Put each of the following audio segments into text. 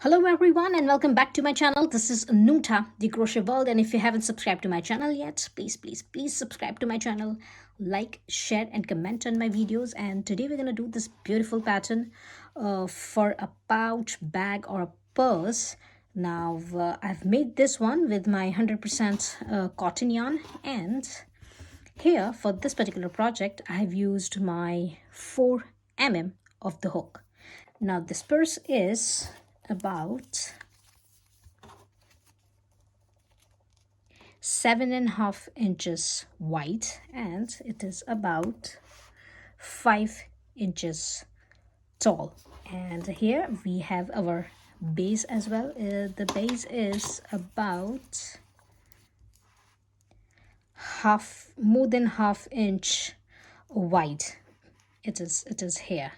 Hello everyone and welcome back to my channel. This is Nuta, the Crochet World, and if you haven't subscribed to my channel yet, please subscribe to my channel, like, share and comment on my videos. And today we're going to do this beautiful pattern for a pouch, bag or a purse. Now I've made this one with my 100% cotton yarn, and here for this particular project I've used my 4 mm of the hook. Now this purse is about 7.5 inches wide, and it is about 5 inches tall. And here we have our base as well. The base is about more than half inch wide. It is here.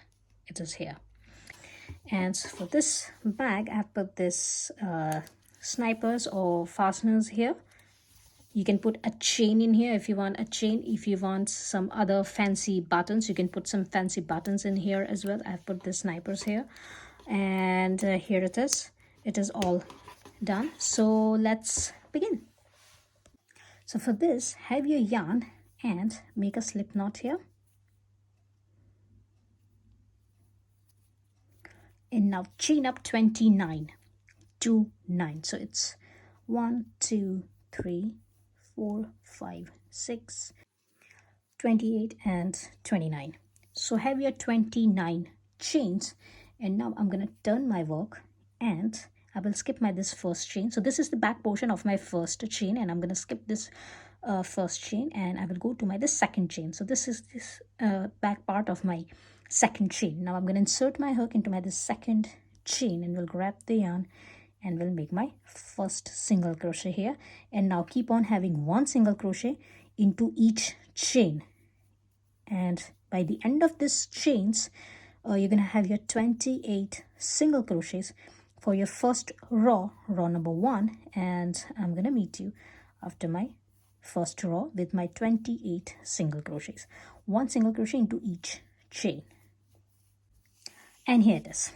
And for this bag I've put this snipers or fasteners here. You can put a chain in here if you want a chain. If you want some other fancy buttons, you can put some fancy buttons in here as well. I've put the snipers here, and here it is. It is all done. So let's begin. So for this, have your yarn and make a slip knot here. And now chain up 29 to 9. So it's 1, 2, 3, 4, 5, 6, 28 and 29. So have your 29 chains, and now I'm going to turn my work and I will skip this first chain. So this is the back portion of my first chain, and I'm going to skip this first chain and I will go to this second chain. So this is this back part of my second chain. Now I'm going to insert my hook into this second chain and we'll grab the yarn and we'll make my first single crochet here. And now keep on having one single crochet into each chain, and by the end of this chains you're gonna have your 28 single crochets for your first row number 1, and I'm gonna meet you after my first row with my 28 single crochets, one single crochet into each chain. And here it is.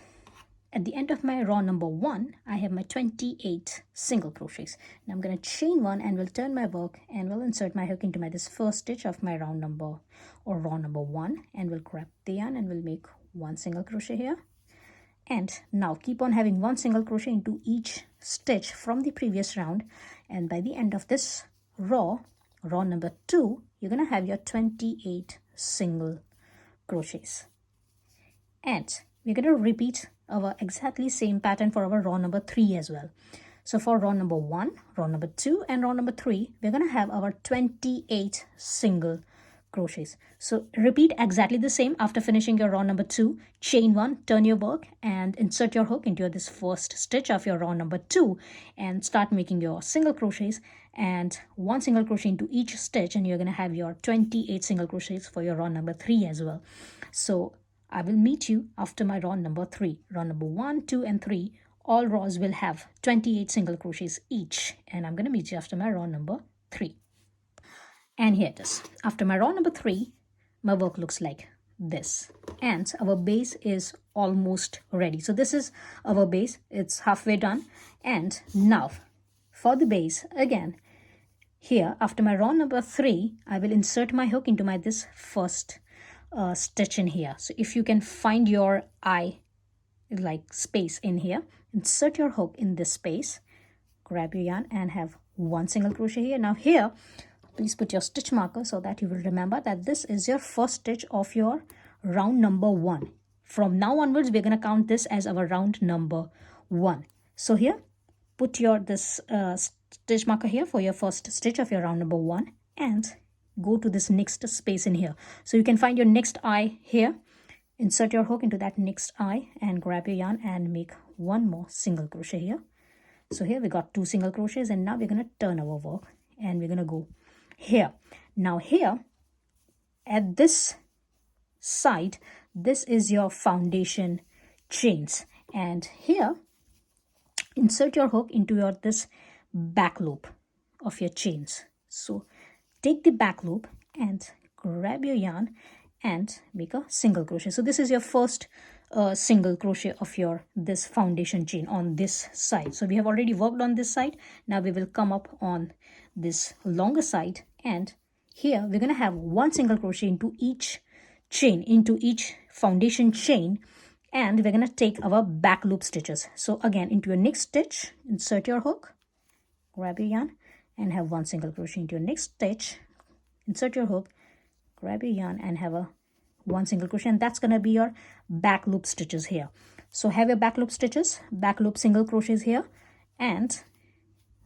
At the end of my row number 1, I have my 28 single crochets. Now I'm going to chain 1 and will turn my work and will insert my hook into this first stitch of my row number 1, and will grab the yarn and will make one single crochet here. And now keep on having one single crochet into each stitch from the previous round, and by the end of this row number 2, you're going to have your 28 single crochets. And we're going to repeat our exactly same pattern for our row number 3 as well. So for row number 1, row number 2 and row number 3, we're going to have our 28 single crochets. So repeat exactly the same. After finishing your row number 2, chain 1, turn your work and insert your hook into this first stitch of your row number 2 and start making your single crochets, and one single crochet into each stitch, and you're going to have your 28 single crochets for your row number 3 as well. So I will meet you after my row number 3. Row number 1, 2 and 3, all rows will have 28 single crochets each, and I'm going to meet you after my row number 3. And here it is. After my row number 3, my work looks like this, and our base is almost ready. So this is our base. It's halfway done. And now for the base, again, here after my row number 3, I will insert my hook into this first stitch in here. So if you can find your eye like space in here, insert your hook in this space, grab your yarn and have one single crochet here. Now here, please put your stitch marker so that you will remember that this is your first stitch of your round number 1. From now onwards, we're going to count this as our round number 1. So here, put your stitch marker here for your first stitch of your round number 1 and go to this next space in here. So you can find your next eye here, insert your hook into that next eye and grab your yarn and make one more single crochet here. So here we got 2 single crochets, and now we're going to turn our work and we're going to go here. Now here at this side, this is your foundation chains, and here insert your hook into this back loop of your chains. So take the back loop and grab your yarn and make a single crochet. So this is your first a single crochet of your this foundation chain on this side. So we have already worked on this side. Now we will come up on this longer side, and here we're going to have one single crochet into each chain, into each foundation chain, and we're going to take our back loop stitches. So again, into your next stitch, insert your hook, grab your yarn, and have one single crochet into your next stitch, insert your hook, grab your yarn, and have a one single crochet, and that's going to be your back loop stitches here. So have your back loop stitches, back loop single crochets here, and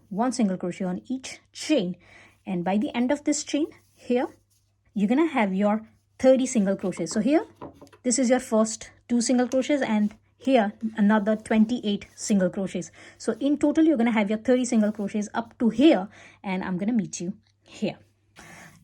one single crochet on each chain. And by the end of this chain here, you're going to have your 30 single crochets. So here, this is your first 2 single crochets, and here another 28 single crochets. So in total, you're going to have your 30 single crochets up to here, and I'm going to meet you here.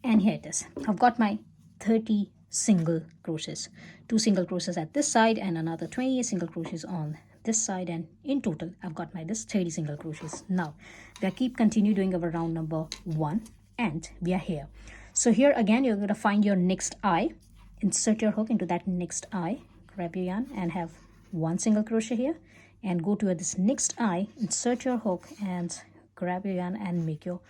And here it is. I've got my 30 single crochets, 2 single crochets at this side and another 28 single crochets on this side, and in total I've got my this 30 single crochets. Now we keep continue doing our round number 1, and we are here. So here again, you're going to find your next eye, insert your hook into that next eye, grab your yarn and have one single crochet here, and go to this next eye, insert your hook and grab your yarn and make your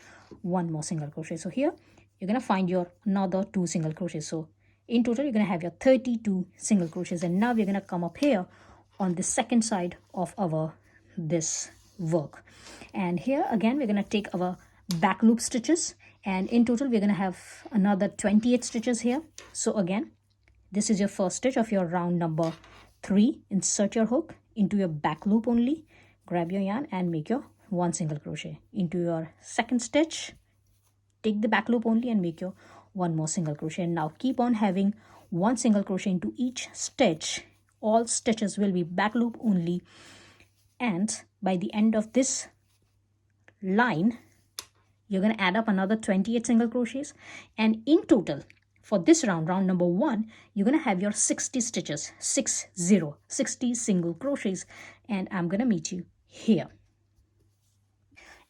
one more single crochet. So here you're going to find your another 2 single crochets. So in total, you're going to have your 32 single crochets. And now we're going to come up here on the second side of our this work. And here again, we're going to take our back loop stitches. And in total, we're going to have another 28 stitches here. So again, this is your first stitch of your round number 3. Insert your hook into your back loop only. Grab your yarn and make your one single crochet. Into your second stitch, take the back loop only and make your one more single crochet. And now keep on having one single crochet into each stitch. All stitches will be back loop only, and by the end of this line, you're going to add up another 28 single crochets, and in total for this round number 1, you're going to have your 60 stitches, 60 single crochets, and I'm going to meet you here.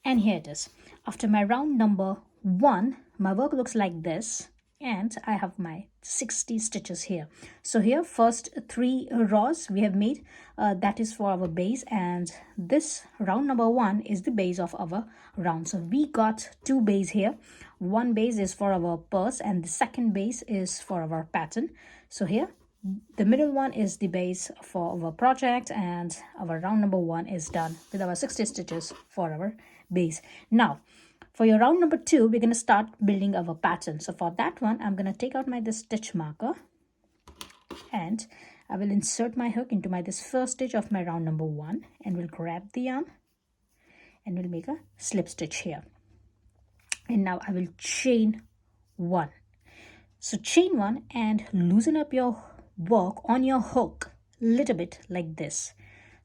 And here it is. After my round number 1, my work looks like this, and I have my 60 stitches here. So here first 3 rows we have made, that is for our base, and this round number 1 is the base of our round. So we got 2 base here. One base is for our purse and the second base is for our pattern. So here the middle one is the base for our project, and our round number 1 is done with our 60 stitches for our base. Now for your round number 2, we're going to start building our pattern. So for that one, I'm going to take out my this stitch marker, and I will insert my hook into my this first stitch of my round number 1, and we'll grab the yarn and we'll make a slip stitch here. And now I will chain 1. So chain 1 and loosen up your work on your hook a little bit like this.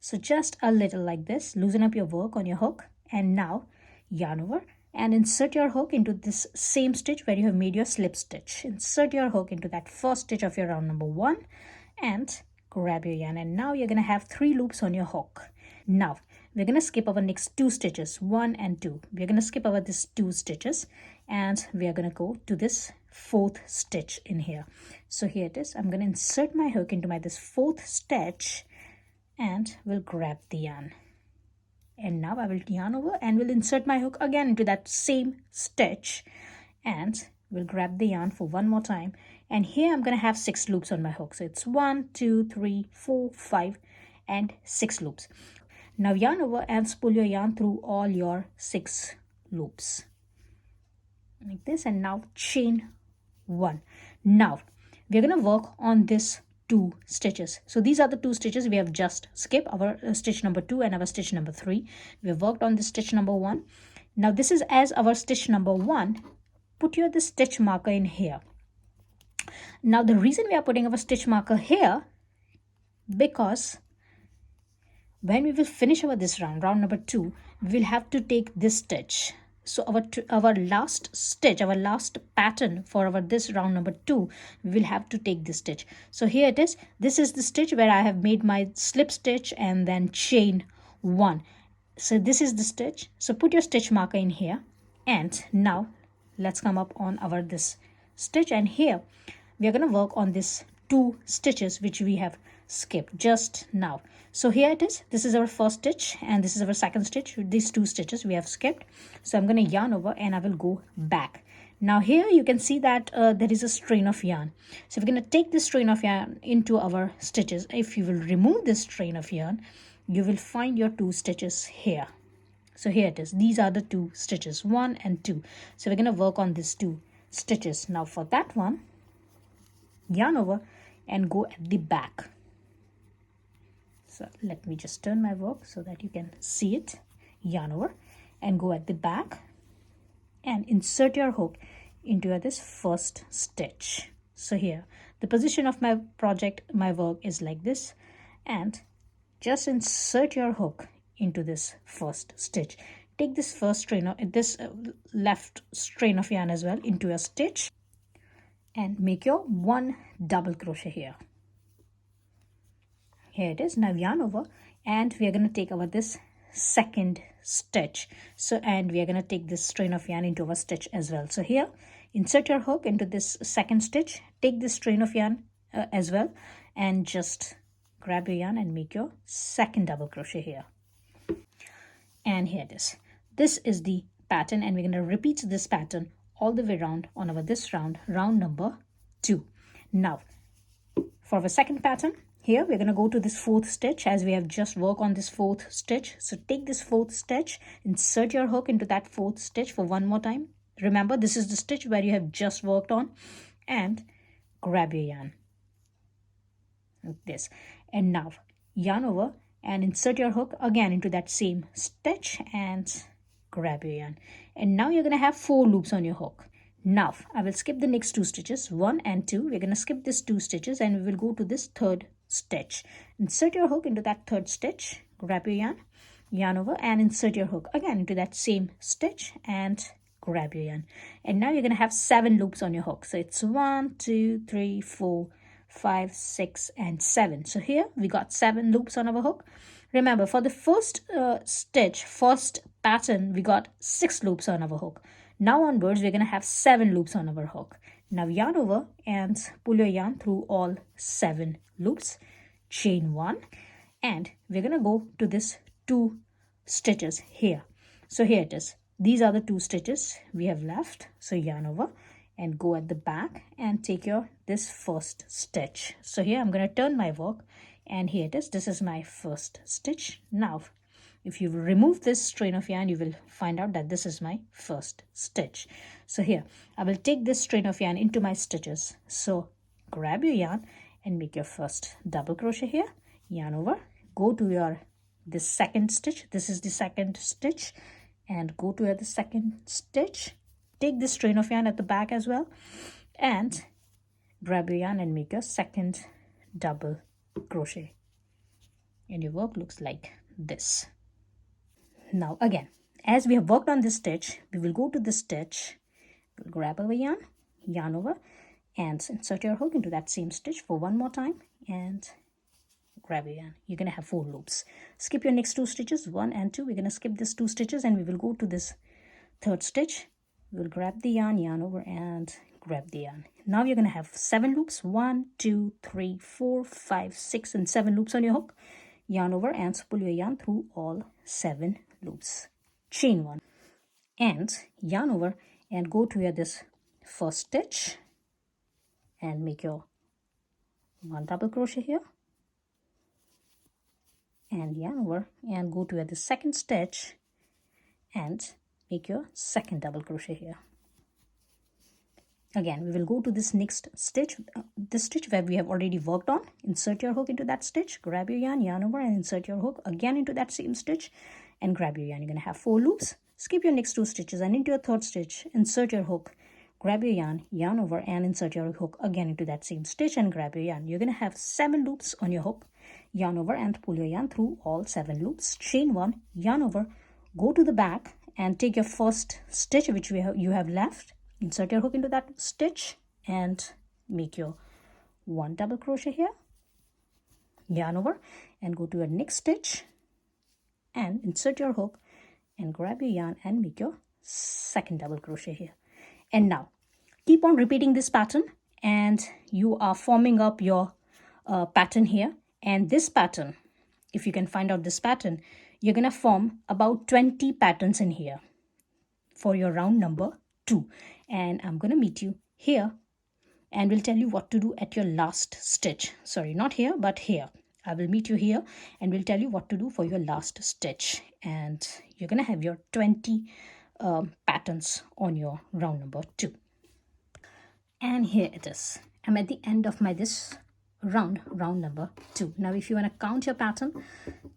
So just a little like this, loosen up your work on your hook, and now yarn over and insert your hook into this same stitch where you have made your slip stitch. Insert your hook into that first stitch of your round number 1 and grab your yarn, and now you're going to have 3 loops on your hook. Now we're going to skip our next 2 stitches, 1 and 2. We're going to skip over this 2 stitches, and we are going to go to this 4th stitch in here. So here it is. I'm going to insert my hook into my this 4th stitch, and we'll grab the yarn. And now I will yarn over and will insert my hook again into that same stitch, and we'll grab the yarn for one more time. And here I'm going to have 6 loops on my hook. So it's 1, 2, 3, 4, 5 and 6 loops. Now yarn over and spool your yarn through all your 6 loops like this, and now chain 1. Now we're going to work on this 2 stitches. So these are the 2 stitches we have just skipped, our stitch number 2 and our stitch number 3. We have worked on the stitch number 1. Now this is as our stitch number 1. Put your the stitch marker in here. Now the reason we are putting our stitch marker here, because when we will finish this round number 2, we will have to take this stitch. So our last stitch, our last pattern for our this round number 2, we will have to take this stitch. So here it is. This is the stitch where I have made my slip stitch and then chain 1. So this is the stitch. So put your stitch marker in here, and now let's come up on our this stitch, and here we are going to work on this 2 stitches which we have skip just now. So here it is. This is our first stitch and this is our second stitch. These two stitches we have skipped. So I'm going to yarn over and I will go back. Now here you can see that there is a strain of yarn. So we're going to take this strain of yarn into our stitches. If you will remove this strain of yarn, you will find your two stitches here. So here it is. These are the two stitches, 1 and 2. So we're going to work on these two stitches. Now for that one, yarn over and go at the back. So let me just turn my work so that you can see it. Yarn over and go at the back and insert your hook into this first stitch. So here the position of my project, my work is like this, and just insert your hook into this first stitch. Take this first strain of this left strain of yarn as well into a stitch and make your 1 double crochet here. Here it is. Now yarn over and we are going to take over this second stitch. So and we are going to take this strain of yarn into our stitch as well. So here insert your hook into this second stitch, take this strain of yarn as well, and just grab your yarn and make your second double crochet here. And here it is. This is the pattern and we're going to repeat this pattern all the way around on our this round number 2. Now for our second pattern, here we're going to go to this 4th stitch as we have just worked on this 4th stitch. So take this 4th stitch, insert your hook into that 4th stitch for one more time. Remember, this is the stitch where you have just worked on, and grab your yarn like this. And now yarn over and insert your hook again into that same stitch and grab your yarn. And now you're going to have 4 loops on your hook. Now I will skip the next 2 stitches, 1 and 2. We're going to skip these 2 stitches and we will go to this 3rd stitch. Insert your hook into that 3rd stitch, grab your yarn, yarn over and insert your hook again into that same stitch and grab your yarn. And now you're going to have 7 loops on your hook. So it's 1, 2, 3, 4, 5, 6 and 7. So here we got 7 loops on our hook. Remember, for the first first pattern, we got 6 loops on our hook. Now onwards, we're going to have 7 loops on our hook. Now yarn over and pull your yarn through all 7 loops, chain 1, and we're going to go to this 2 stitches here. So here it is. These are the 2 stitches we have left. So yarn over and go at the back and take your this first stitch. So here I'm going to turn my work and here it is. This is my first stitch. Now if you remove this strain of yarn, you will find out that this is my first stitch. So here I will take this strain of yarn into my stitches. So grab your yarn and make your first double crochet here, yarn over, go to your this second stitch. This is the second stitch, and go to the second stitch. Take this strain of yarn at the back as well and grab your yarn and make your second double crochet, and your work looks like this. Now again, as we have worked on this stitch, we will go to this stitch, we'll grab our yarn, yarn over and insert your hook into that same stitch for one more time and grab your yarn. You're going to have 4 loops. Skip your next 2 stitches, 1 and 2. We're going to skip these 2 stitches and we will go to this 3rd stitch. We'll grab the yarn, yarn over and grab the yarn. Now you're going to have 7 loops, 1, 2, 3, 4, 5, 6 and 7 loops on your hook. Yarn over and pull your yarn through all 7 loops. Chain 1 and yarn over and go to this first stitch and make your 1 double crochet here and yarn over and go to the second stitch and make your second double crochet here. Again, we will go to this next stitch, this stitch where we have already worked on. Insert your hook into that stitch, grab your yarn, yarn over and insert your hook again into that same stitch and grab your yarn. You're going to have 4 loops. Skip your next 2 stitches and into your 3rd stitch, insert your hook, grab your yarn, yarn over and insert your hook again into that same stitch and grab your yarn. You're going to have 7 loops on your hook. Yarn over and pull your yarn through all 7 loops. Chain 1, yarn over, go to the back and take your first stitch which you have left. Insert your hook into that stitch and make your 1 double crochet here, yarn over and go to your next stitch and insert your hook and grab your yarn and make your second double crochet here. And now keep on repeating this pattern and you are forming up your pattern here. And this pattern, if you can find out this pattern, you're going to form about 20 patterns in here for your round number 2. And I'm going to meet you here and will tell you what to do at your last stitch. Sorry, not here, but here. I will meet you here and will tell you what to do for your last stitch. And you're going to have your 20 patterns on your round number 2. And here it is. I'm at the end of my this round number 2. Now if you want to count your pattern,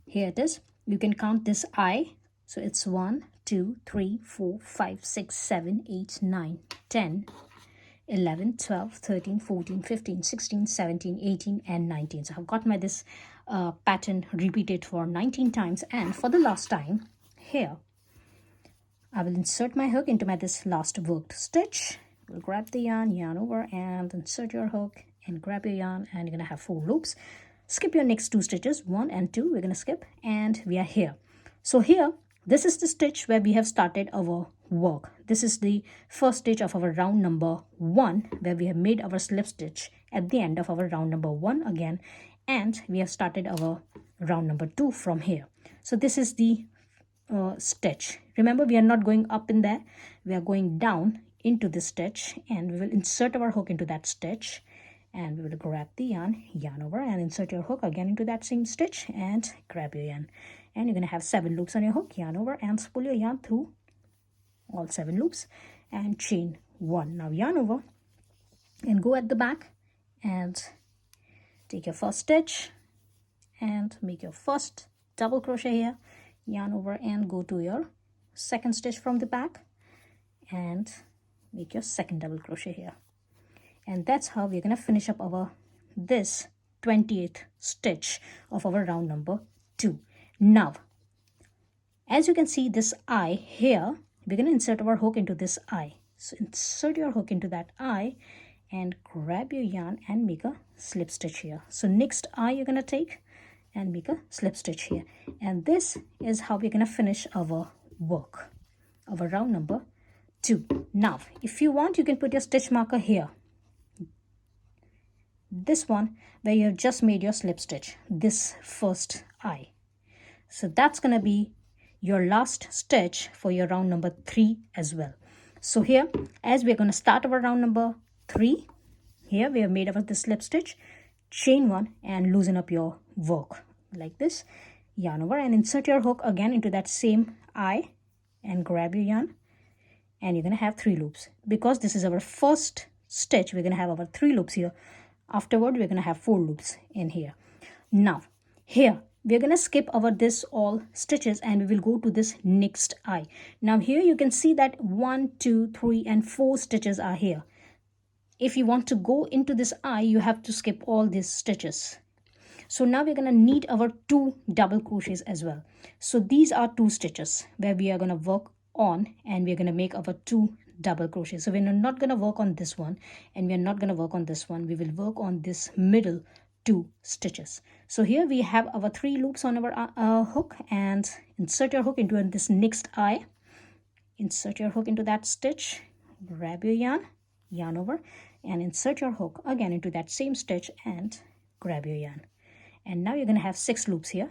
here it is. You can count this I. So it's 1, 2, 3, 4, 5, 6, 7, 8, 9, 10, 11, 12, 13, 14, 15, 16, 17, 18 and 19. So I've got my this pattern repeated for 19 times. And for the last time, here I will insert my hook into my this last worked stitch. We'll grab the yarn over and insert your hook and grab your yarn, and you're going to have 4 loops. Skip your next 2 stitches, 1 and 2, we're going to skip, and we are here. So here, this is the stitch where we have started our work. This is the first stitch of our round number 1, where we have made our slip stitch at the end of our round number 1 again, and we have started our round number 2 from here. So this is the stitch. Remember, we are not going up in there, we are going down into this stitch, and we will insert our hook into that stitch, and we will grab the yarn over and insert your hook again into that same stitch and grab your yarn, and you're going to have 7 loops on your hook, yarn over and pull your yarn through all 7 loops and chain 1. Now yarn over and go at the back and take your first stitch and make your first double crochet here, yarn over and go to your second stitch from the back and make your second double crochet here. And that's how we're going to finish up our this 28th stitch of our round number 2. Now, as you can see this eye here, we're going to insert our hook into this eye. So insert your hook into that eye and grab your yarn and make a slip stitch here. So next eye you're going to take and make a slip stitch here. And this is how we're going to finish our work, our round number 2. Now, if you want, you can put your stitch marker here. This one where you have just made your slip stitch, this first eye. So that's going to be your last stitch for your round number 3 as well. So here, as we're going to start our round number 3, here we have made our this slip stitch, chain 1 and loosen up your work like this, yarn over and insert your hook again into that same eye and grab your yarn, and you're going to have 3 loops. Because this is our first stitch, we're going to have our 3 loops here. Afterward, we're going to have 4 loops in here. Now, here, we're going to skip over this all stitches and we will go to this next eye. Now, here you can see that 1, 2, 3 and 4 stitches are here. If you want to go into this eye, you have to skip all these stitches. So now we're going to need our 2 double crochets as well. So these are 2 stitches where we are going to work on, and we're going to make our 2 double crochets. So we're not going to work on this one and we're not going to work on this one. We will work on this middle 2 stitches. So here we have our 3 loops on our hook, and insert your hook into this next eye. Insert your hook into that stitch, grab your yarn over and insert your hook again into that same stitch and grab your yarn. And now you're going to have 6 loops here.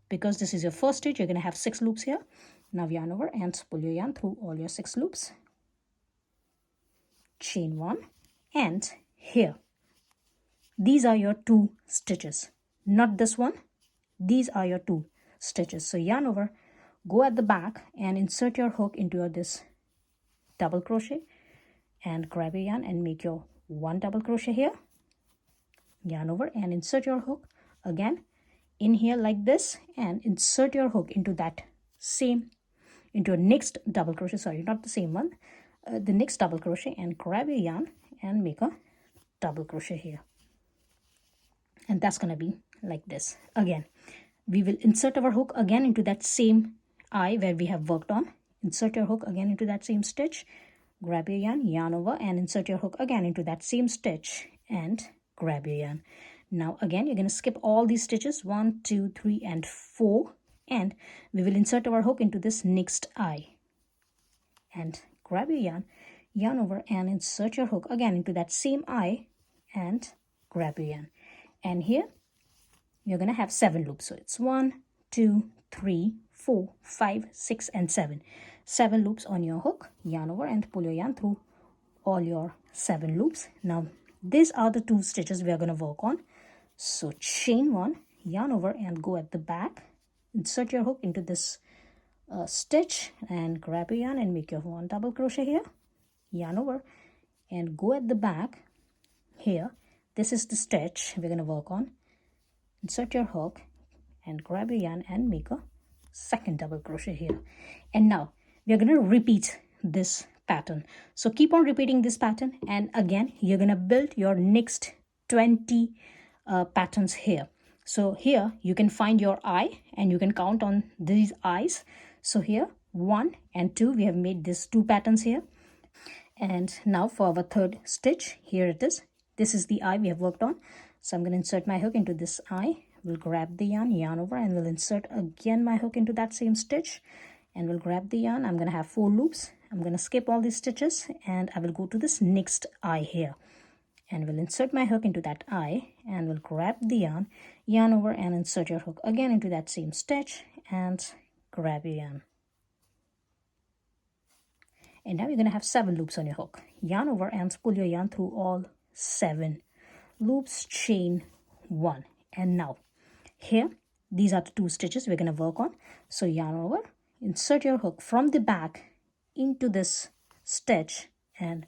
Because this is your first stitch, you're going to have 6 loops here. Now yarn over and pull your yarn through all your 6 loops. Chain 1, and here, these are your 2 stitches, not this one. These are your 2 stitches. So yarn over, go at the back and insert your hook into this double crochet and grab your yarn and make your 1 double crochet here. Yarn over and insert your hook again in here like this and insert your hook into that same, into your next double crochet, sorry, not the same one, the next double crochet, and grab your yarn and make a double crochet here. And that's going to be like this. Again, we will insert our hook again into that same eye where we have worked on. Insert your hook again into that same stitch, grab your yarn over and insert your hook again into that same stitch and grab your yarn. Now again, you're going to skip all these stitches, 1, 2, 3 and 4, and we will insert our hook into this next eye and grab your yarn over and insert your hook again into that same eye and grab your yarn. And here you're going to have 7 loops. So it's 1, 2, 3, 4, 5, 6, and 7. 7 loops on your hook. Yarn over and pull your yarn through all your 7 loops. Now these are the 2 stitches we are going to work on. So chain 1, yarn over and go at the back. Insert your hook into this stitch and grab your yarn and make your 1 double crochet here. Yarn over and go at the back here. This is the stitch we're going to work on. Insert your hook and grab your yarn and make a 2nd double crochet here. And now we're going to repeat this pattern. So keep on repeating this pattern, and again you're going to build your next 20 patterns here. So here you can find your eye and you can count on these eyes. So here 1 and 2, we have made these 2 patterns here. And now for our 3rd stitch, here it is. This is the eye we have worked on. So I'm going to insert my hook into this eye. We'll grab the yarn, yarn over, and we'll insert again my hook into that same stitch. And we'll grab the yarn. I'm going to have 4 loops. I'm going to skip all these stitches and I will go to this next eye here. And we'll insert my hook into that eye and we'll grab the yarn, yarn over, and insert your hook again into that same stitch and grab your yarn. And now you're going to have 7 loops on your hook. Yarn over and pull your yarn through all 7 loops, chain 1. And now here, these are the 2 stitches we're going to work on. So yarn over, insert your hook from the back into this stitch and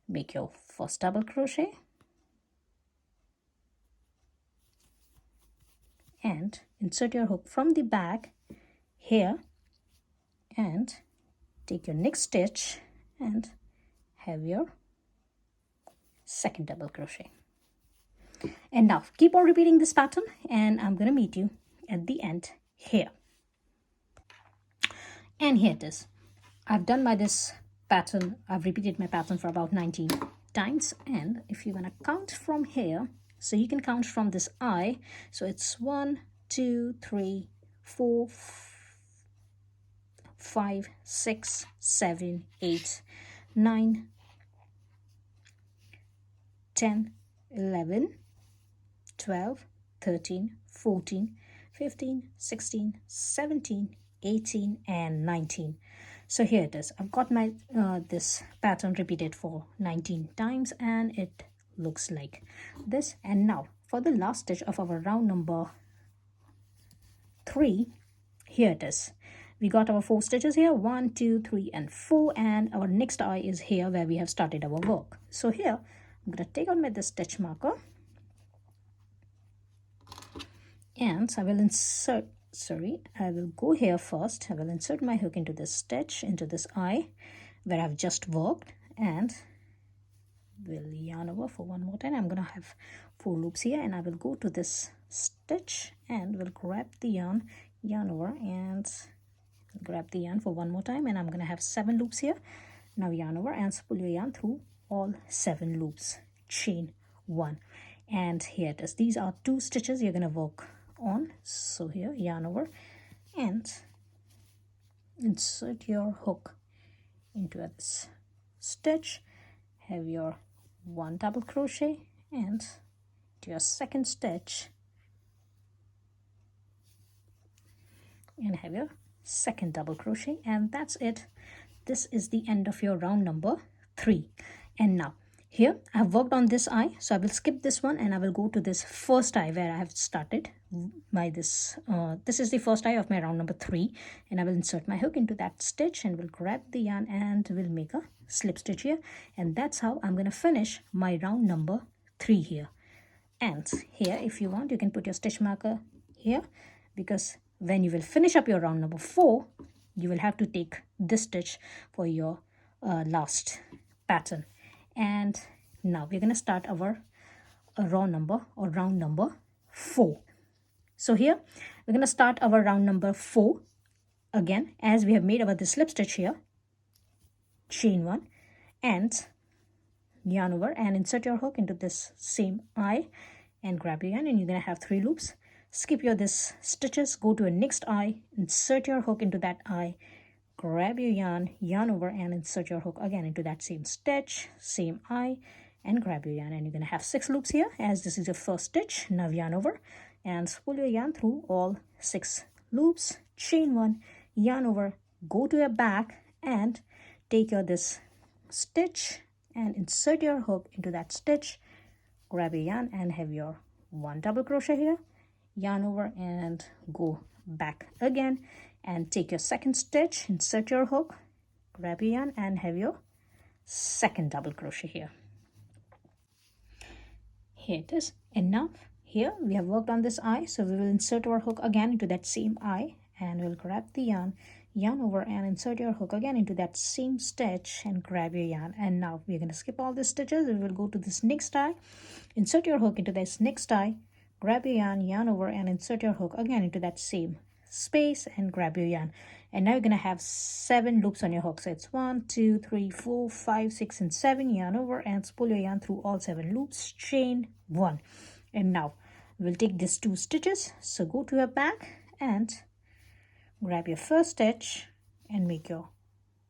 make your 1st double crochet. And insert your hook from the back here and take your next stitch and have your 2nd double crochet. And now keep on repeating this pattern and I'm going to meet you at the end here. And here it is. I've done this pattern. I've repeated my pattern for about 19 times. And if you're going to count from here, so you can count from this eye. So it's 1, 2, 3, 4, 5, 6, 7, 8, 9, 10, 11, 12, 13, 14, 15, 16, 17, 18, and 19. So here it is. I've got my this pattern repeated for 19 times and it looks like this. And now for the last stitch of our round number 3, here it is. We got our 4 stitches here, 1, 2, 3, and 4, and our next eye is here where we have started our work. So here I'm going to take out this stitch marker and I will insert, I will go here first. I will insert my hook into this stitch, into this eye where I've just worked, and we'll yarn over for one more time. I'm going to have 4 loops here and I will go to this stitch and we'll grab the yarn, yarn over, and grab the yarn for one more time, and I'm going to have 7 loops here. Now yarn over and pull your yarn through all 7 loops, chain 1. And here it is. These are 2 stitches you're going to work on. So here yarn over and insert your hook into this stitch, have your 1 double crochet and to your 2nd stitch and have your 2nd double crochet, and that's it. This is the end of your round number 3. And now here I've worked on this eye, so I will skip this one and I will go to this first eye where I have started by this. This is the first eye of my round number 3, and I will insert my hook into that stitch and will grab the yarn and will make a slip stitch here, and that's how I'm going to finish my round number 3 here. And here, if you want, you can put your stitch marker here, because when you will finish up your round number 4, you will have to take this stitch for your last pattern. And now we're going to start our round number 4. So here we're going to start our round number 4 again, as we have made our this slip stitch here, chain 1 and yarn over and insert your hook into this same eye and grab your yarn, and you're going to have 3 loops. Skip your this stitches, go to a next eye, insert your hook into that eye, grab your yarn, yarn over and insert your hook again into that same stitch, same eye, and grab your yarn, and you're going to have 6 loops here, as this is your first stitch. Now yarn over, and spool your yarn through all 6 loops, chain 1, yarn over, go to your back and take your this stitch and insert your hook into that stitch, grab your yarn and have your 1 double crochet here, yarn over and go back again and take your second stitch, insert your hook, grab your yarn and have your second double crochet here. Here it is. And now here we have worked on this eye, so we will insert our hook again into that same eye and we'll grab the yarn, yarn over and insert your hook again into that same stitch and grab your yarn. And now we're going to skip all the stitches. We will go to this next eye, insert your hook into this next eye, grab your yarn, yarn over and insert your hook again into that same space and grab your yarn. And now you're going to have 7 loops on your hook. So it's 1, 2, 3, 4, 5, 6 and 7. Yarn over and spool your yarn through all 7 loops, chain 1. And now we'll take these 2 stitches. So go to your back and grab your first stitch and make your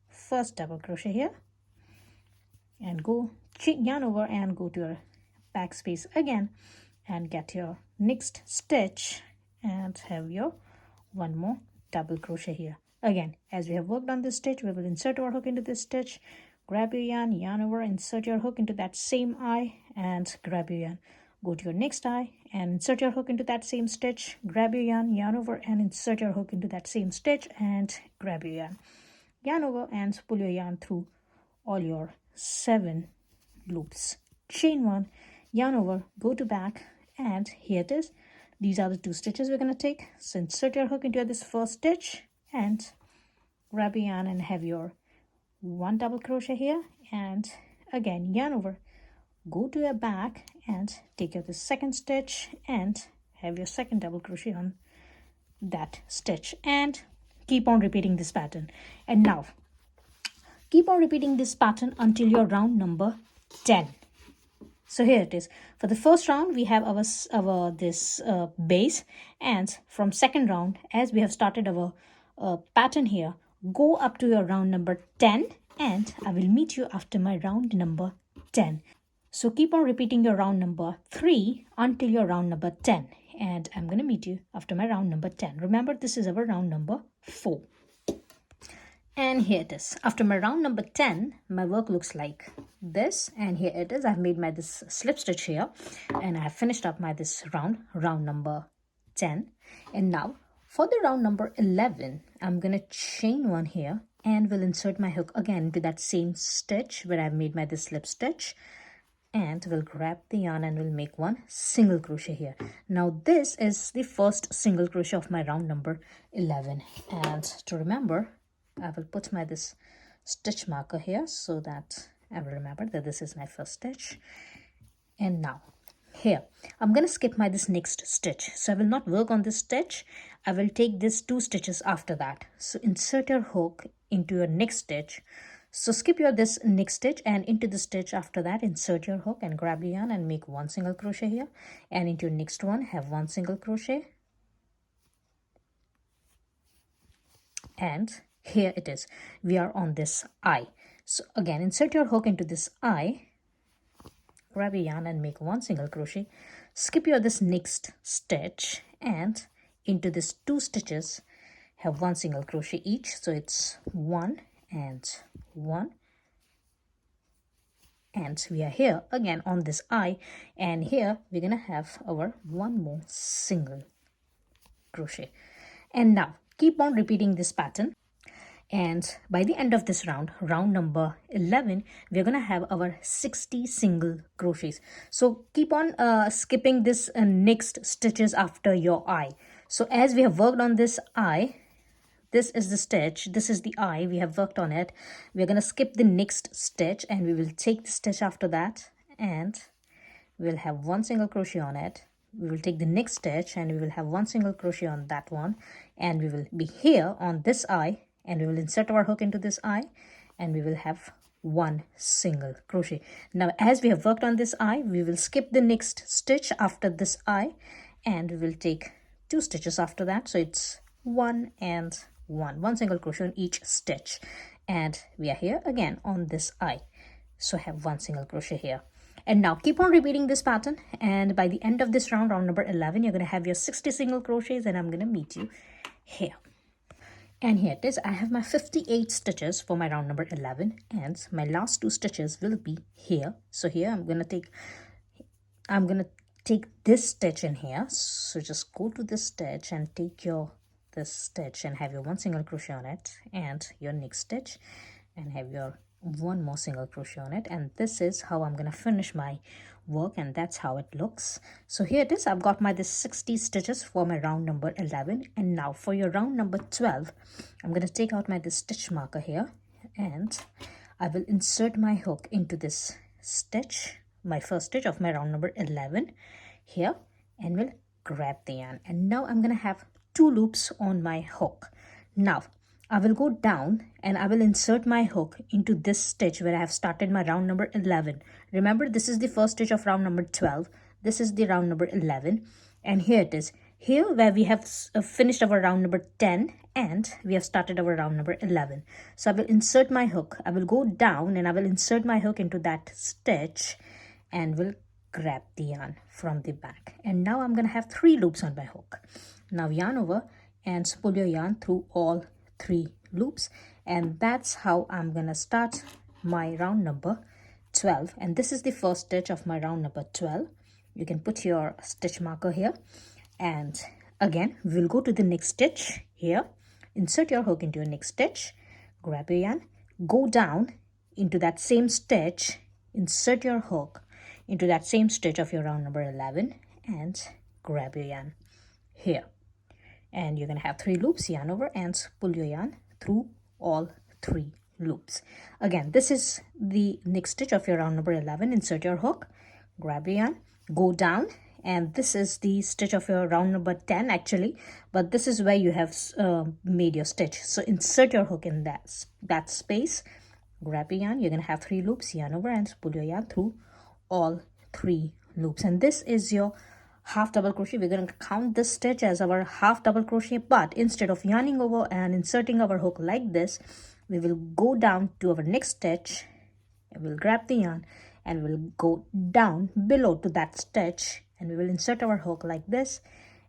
first double crochet here. And go yarn over and go to your back space again and get your next stitch and have your 1 more double crochet here. Again, as we have worked on this stitch, we will insert our hook into this stitch, grab your yarn, yarn over, insert your hook into that same eye and grab your yarn. Go to your next eye and insert your hook into that same stitch, grab your yarn, yarn over and insert your hook into that same stitch and grab your yarn. Yarn over and pull your yarn through all your 7 loops. Chain 1, yarn over, go to back and here it is. These are the 2 stitches we're going to take. So insert your hook into this first stitch and grab your yarn and have your 1 double crochet here and again yarn over, go to your back and take out the second stitch and have your second double crochet on that stitch and keep on repeating this pattern. And now keep on repeating this pattern until your round number 10. So here it is. For the first round, we have our base, and from second round, as we have started our pattern here, go up to your round number 10, and I will meet you after my round number 10. So keep on repeating your round number 3 until your round number 10, and I'm going to meet you after my round number 10. Remember, this is our round number 4. And here it is. After my round number 10, my work looks like this. And here it is. I've made my this slip stitch here. And I have finished up my this round number 10. And now for the round number 11, I'm going to chain 1 here. And will insert my hook again into that same stitch where I've made my this slip stitch. And we'll grab the yarn and we'll make 1 single crochet here. Now this is the first single crochet of my round number 11. And to remember, I will put my this stitch marker here so that I will remember that this is my first stitch. And now here I'm going to skip my this next stitch, so I will not work on this stitch. I will take this 2 stitches after that. So insert your hook into your next stitch. So skip your this next stitch and into the stitch after that insert your hook and grab the yarn and make 1 single crochet here, and into your next one have 1 single crochet. And here it is. We are on this eye. So again, insert your hook into this eye, grab your yarn and make 1 single crochet. Skip your this next stitch and into this 2 stitches have 1 single crochet each. So it's 1 and 1. And we are here again on this eye, and here we're gonna have our 1 more single crochet. And now keep on repeating this pattern. And by the end of this round number 11, we're going to have our 60 single crochets. So keep on skipping this next stitches after your eye. So as we have worked on this eye, this is the stitch, this is the eye, we have worked on it. We're going to skip the next stitch and we will take the stitch after that and we'll have 1 single crochet on it. We will take the next stitch and we will have 1 single crochet on that one, and we will be here on this eye. And we will insert our hook into this eye and we will have 1 single crochet. Now as we have worked on this eye, we will skip the next stitch after this eye and we will take 2 stitches after that. So it's 1 and 1 single crochet on each stitch, and we are here again on this eye. So I have 1 single crochet here. And now keep on repeating this pattern, and by the end of this round, round number 11, you're going to have your 60 single crochets, and I'm going to meet you here. And here it is. I have my 58 stitches for my round number 11, and my last 2 stitches will be here. So here I'm going to take this stitch in here. So just go to this stitch and take this stitch and have your 1 single crochet on it, and your next stitch, and have your 1 more single crochet on it. And this is how I'm going to finish my work, and that's how it looks. So here it is. I've got this 60 stitches for my round number 11. And now for your round number 12, I'm going to take out this stitch marker here, and I will insert my hook into this stitch, my first stitch of my round number 11 here, and will grab the yarn. And now I'm going to have 2 loops on my hook. Now I will go down and I will insert my hook into this stitch where I have started my round number 11. Remember, this is the first stitch of round number 12. This is the round number 11. And here it is. Here where we have finished our round number 10 and we have started our round number 11. So I will insert my hook. I will go down and I will insert my hook into that stitch and will grab the yarn from the back. And now I'm going to have 3 loops on my hook. Now yarn over and pull your yarn through all 3 loops, and that's how I'm gonna start my round number 12. And this is the first stitch of my round number 12. You can put your stitch marker here, and again we'll go to the next stitch here, insert your hook into your next stitch, grab your yarn, go down into that same stitch, insert your hook into that same stitch of your round number 11, and grab your yarn here. And you're going to have 3 loops, yarn over and pull your yarn through all 3 loops. Again, this is the next stitch of your round number 11. Insert your hook, grab your yarn, go down, and this is the stitch of your round number 10 actually, but this is where you have made your stitch. So insert your hook in that space, grab your yarn. You're going to have 3 loops, yarn over and pull your yarn through all 3 loops. And this is your half double crochet. We're going to count this stitch as our half double crochet, but instead of yarning over and inserting our hook like this, we will go down to our next stitch, and we'll grab the yarn and we'll go down below to that stitch, and we will insert our hook like this,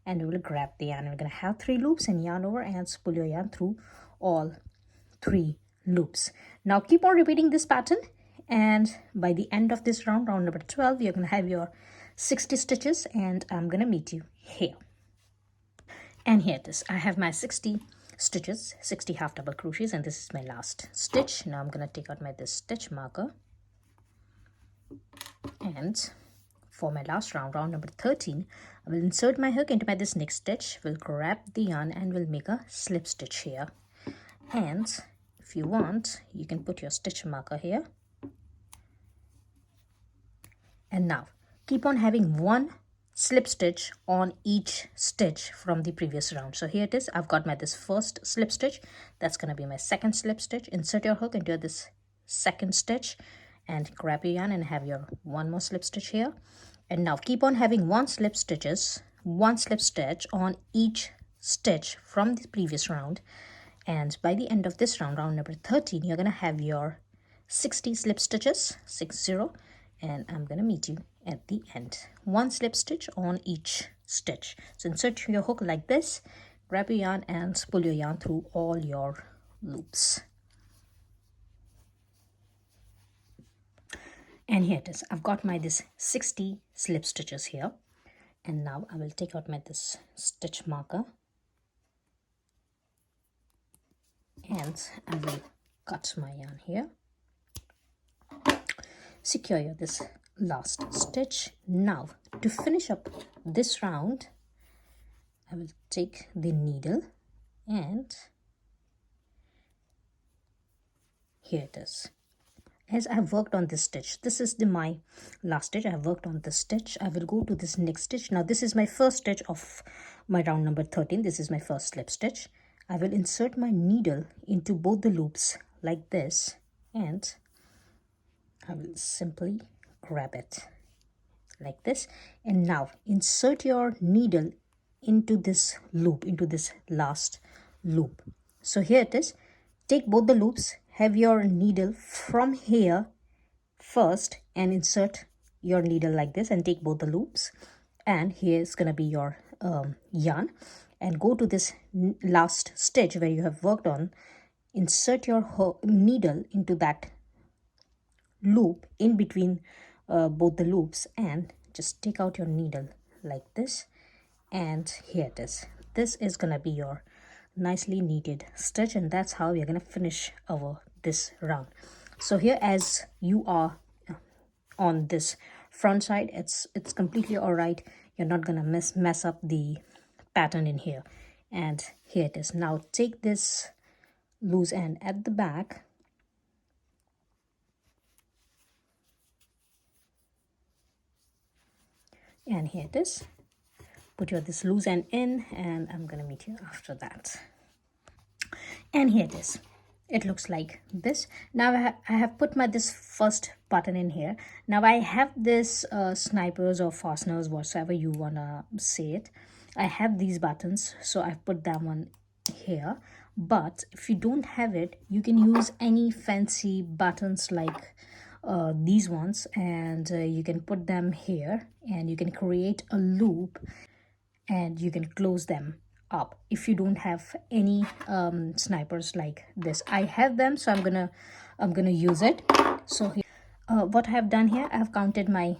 and we will grab the yarn. We're going to have 3 loops and yarn over and pull your yarn through all 3 loops. Now keep on repeating this pattern, and by the end of this round, round number 12, you're going to have your 60 stitches, and I'm gonna meet you here. And here it is. I have my 60 stitches, 60 half double crochets, and this is my last stitch. Now I'm gonna take out this stitch marker, and for my last round, round number 13, I will insert my hook into this next stitch, will grab the yarn and will make a slip stitch here. And if you want, you can put your stitch marker here. And now keep on having 1 slip stitch on each stitch from the previous round. So here it is. I've got this first slip stitch. That's going to be my second slip stitch. Insert your hook into this second stitch and grab your yarn and have your 1 more slip stitch here. And now keep on having 1 slip stitch on each stitch from the previous round. And by the end of this round, round number 13, you're going to have your 60 slip stitches, 60, and I'm going to meet you at the end. 1 slip stitch on each stitch. So insert your hook like this, grab your yarn and pull your yarn through all your loops. And here it is. I've got this 60 slip stitches here, and now I will take out this stitch marker, and I will cut my yarn here, secure this last stitch. Now to finish up this round, I will take the needle, and here it is. As I have worked on this stitch, this is my last stitch. I have worked on this stitch. I will go to this next stitch. Now this is my first stitch of my round number 13. This is my first slip stitch. I will insert my needle into both the loops like this, and I will simply grab it like this. And now insert your needle into this loop, into this last loop. So here it is. Take both the loops, have your needle from here first and insert your needle like this and take both the loops, and here's gonna be your yarn, and go to this last stitch where you have worked on. Insert your needle into that loop in between both the loops, and just take out your needle like this, and here it is. This is gonna be your nicely knitted stitch, and that's how we're gonna finish our this round. So here, as you are on this front side, it's completely all right. You're not gonna mess up the pattern in here. And here it is. Now take this loose end at the back, and here it is. Put your this loose end in, and I'm gonna meet you after that. And here it is. It looks like this. Now I have put my this first button in here. Now I have this snipers or fasteners, whatsoever you wanna say it. I have these buttons, so I've put that one here. But if you don't have it, you can use any fancy buttons like these ones, and you can put them here, and you can create a loop, and you can close them up if you don't have any snipers like this. I have them, so I'm gonna use it. So here, what I have done here, I have counted my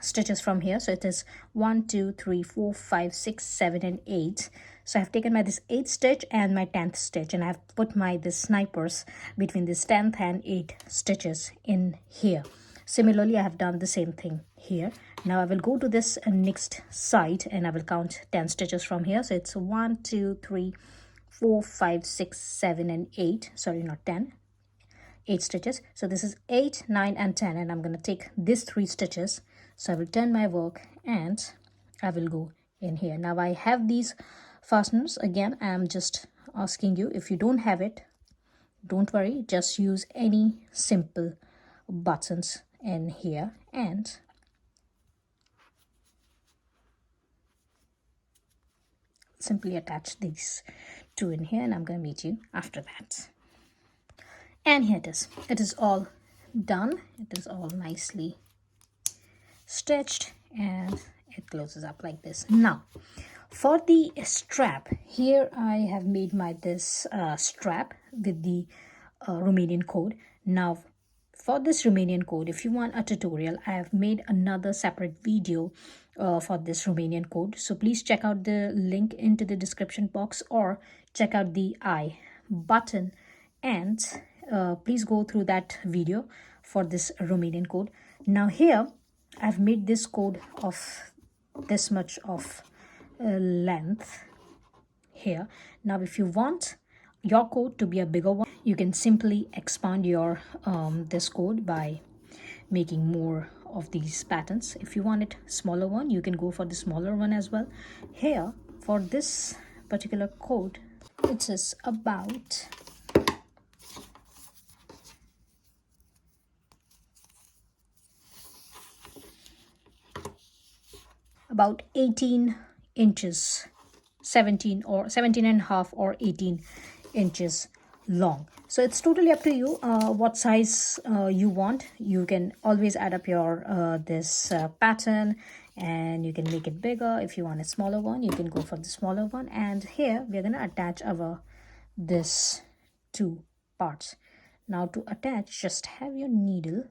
stitches from here. So it is 1 2 3 4 5 6 7 and 8. So I have taken my this 8th stitch and my 10th stitch, and I have put my this snipers between this 10th and 8 stitches in here. Similarly, I have done the same thing here. Now I will go to this next side, and I will count 10 stitches from here. So it's 1 2 3 4 5 6 7 and 8. Sorry, not 10, 8 stitches. So this is 8 9 and 10, and I'm going to take these 3 stitches. So I will turn my work, and I will go in here. Now I have these fasteners. Again, I am just asking you, if you don't have it, don't worry, just use any simple buttons in here, and simply attach these 2 in here, and I'm going to meet you after that. And here it is. It is all done. It is all nicely stitched, and it closes up like this. Now for the strap, here I have made my this strap with the Romanian code. Now for this Romanian code, if you want a tutorial, I have made another separate video for this Romanian code. So please check out the link into the description box, or check out the I button, and please go through that video for this Romanian code. Now here I've made this code of this much of length here. Now if you want your code to be a bigger one, you can simply expand your this code by making more of these patterns. If you want it smaller one, you can go for the smaller one as well. Here for this particular code, it is about 18 inches, 17 or 17 and a half or 18 inches long. So it's totally up to you what size you want. You can always add up your this pattern, and you can make it bigger. If you want a smaller one, you can go for the smaller one. And here we're going to attach our this 2 parts. Now to attach, just have your needle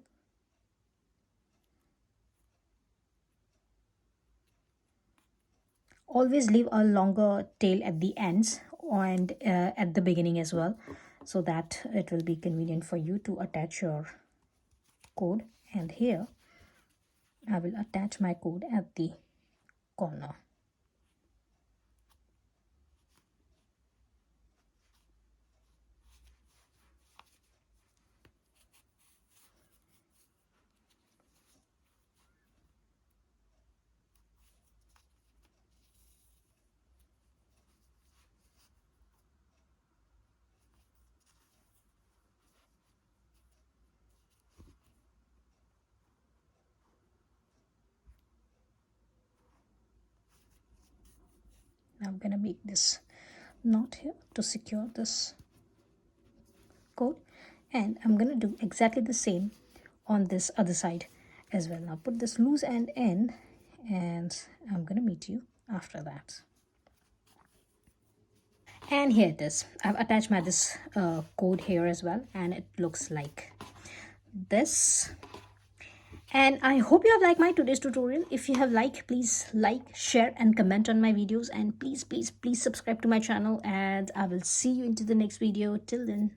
always leave a longer tail at the ends and at the beginning as well, so that it will be convenient for you to attach your code. And here I will attach my code at the corner. I'm gonna make this knot here to secure this code, and I'm gonna do exactly the same on this other side as well. Now put this loose end in, and I'm gonna meet you after that. And here it is. I've attached my this code here as well, and it looks like this. And I hope you have liked my today's tutorial. If you have liked, please like, share and comment on my videos, and please subscribe to my channel, and I will see you into the next video. Till then,